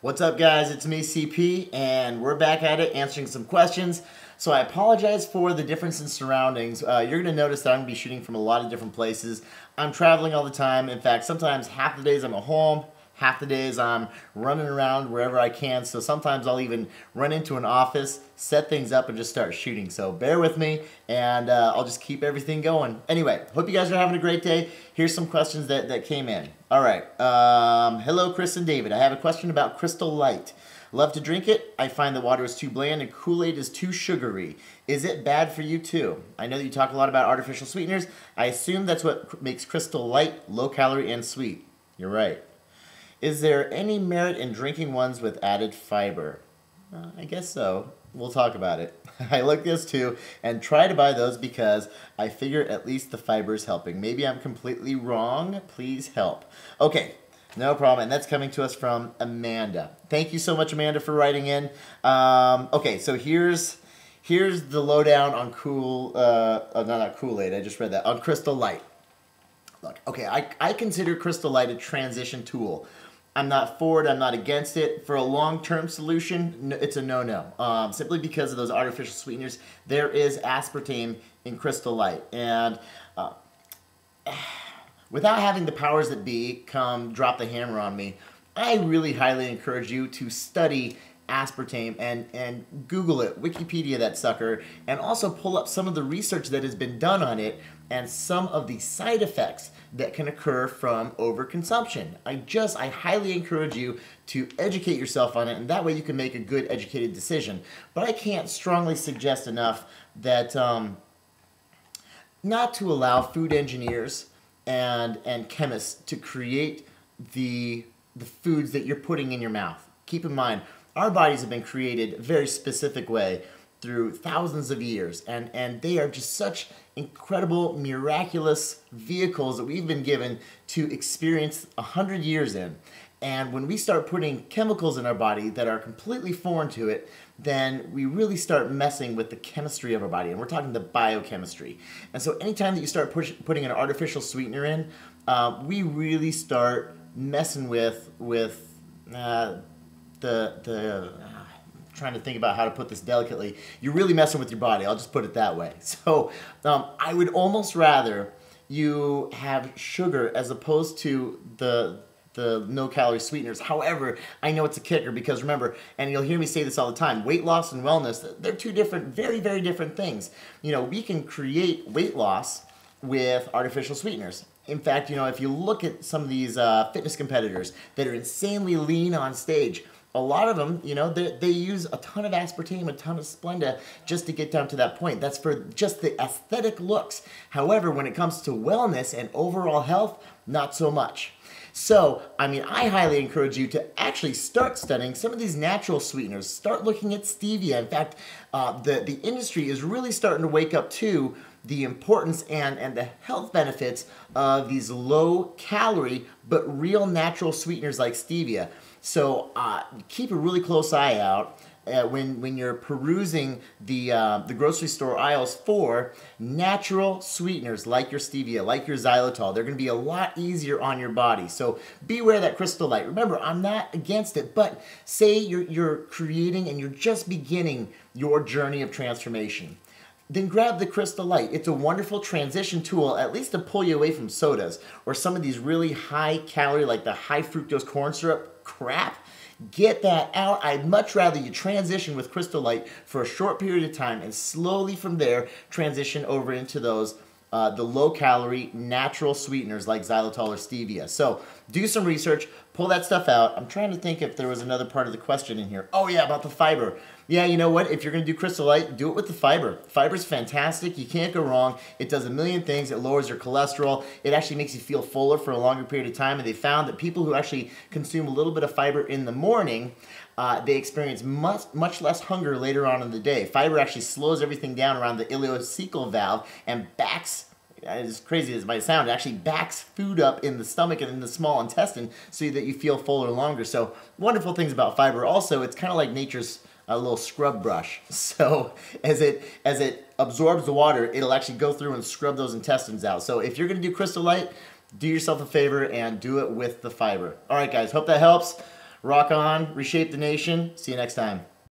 What's up, guys? It's me, CP, and we're back at it answering some questions. So I apologize for the difference in surroundings. You're going to notice that I'm going to be shooting from a lot of different places. I'm traveling all the time. In fact, sometimes half the days I'm at home, half the days I'm running around wherever I can. So sometimes I'll even run into an office, set things up, and just start shooting. So bear with me, and I'll just keep everything going. Anyway, hope you guys are having a great day. Here's some questions that came in. All right. Hello, Chris and David. I have a question about Crystal Light. Love to drink it. I find the water is too bland and Kool-Aid is too sugary. Is it bad for you too? I know that you talk a lot about artificial sweeteners. I assume that's what makes Crystal Light low calorie and sweet. You're right. Is there any merit in drinking ones with added fiber? I guess so. We'll talk about it. I look this too and try to buy those because I figure at least the fiber is helping. Maybe I'm completely wrong. Please help. Okay, no problem. And that's coming to us from Amanda. Thank you so much, Amanda, for writing in. Okay, so here's the lowdown on not Kool-Aid. I just read that. On Crystal Light. Look, okay, I consider Crystal Light a transition tool. I'm not for it, I'm not against it. For a long-term solution, it's a no-no. Simply because of those artificial sweeteners, there is aspartame in Crystal Light. And without having the powers that be come drop the hammer on me, I really highly encourage you to study aspartame and Google it, Wikipedia that sucker, and also pull up some of the research that has been done on it and some of the side effects that can occur from overconsumption. I highly encourage you to educate yourself on it, and that way you can make a good educated decision. But I can't strongly suggest enough that not to allow food engineers and chemists to create the foods that you're putting in your mouth. Keep in mind, our bodies have been created a very specific way through thousands of years, and they are just such incredible, miraculous vehicles that we've been given to experience 100 years in. And when we start putting chemicals in our body that are completely foreign to it, then we really start messing with the chemistry of our body, and we're talking the biochemistry. And so anytime that you start putting an artificial sweetener in, we really start messing with trying to think about how to put this delicately. You're really messing with your body. I'll just put it that way. So I would almost rather you have sugar as opposed to the no-calorie sweeteners. However, I know it's a kicker because remember, and you'll hear me say this all the time, weight loss and wellness, they're two different, very, very different things. You know, we can create weight loss with artificial sweeteners. In fact, you know, if you look at some of these fitness competitors that are insanely lean on stage, a lot of them, you know, they use a ton of aspartame, a ton of Splenda just to get down to that point. That's for just the aesthetic looks. However, when it comes to wellness and overall health, not so much. So, I mean, I highly encourage you to actually start studying some of these natural sweeteners. Start looking at stevia. In fact, the industry is really starting to wake up to the importance and the health benefits of these low-calorie but real natural sweeteners like stevia. So keep a really close eye out when you're perusing the grocery store aisles for natural sweeteners like your stevia, like your xylitol. They're going to be a lot easier on your body. So beware of that Crystal Light. Remember, I'm not against it, but say you're creating and you're just beginning your journey of transformation. Then grab the Crystal Light. It's a wonderful transition tool, at least to pull you away from sodas or some of these really high calorie, like the high fructose corn syrup crap. Get that out. I'd much rather you transition with Crystal Light for a short period of time and slowly from there transition over into those the low-calorie natural sweeteners like xylitol or stevia. So do some research, pull that stuff out. I'm trying to think if there was another part of the question in here. Oh yeah, about the fiber. Yeah, you know what? If you're going to do Crystal Light, do it with the fiber. Fiber's fantastic. You can't go wrong. It does a million things. It lowers your cholesterol. It actually makes you feel fuller for a longer period of time. And they found that people who actually consume a little bit of fiber in the morning, they experience much less hunger later on in the day. Fiber actually slows everything down around the ileocecal valve and backs, as crazy as it might sound, it actually backs food up in the stomach and in the small intestine so that you feel fuller longer. So wonderful things about fiber. Also, it's kind of like nature's a little scrub brush. So as it absorbs the water, it'll actually go through and scrub those intestines out. So if you're going to do Crystal Light, do yourself a favor and do it with the fiber. All right, guys, hope that helps. Rock on, reshape the nation. See you next time.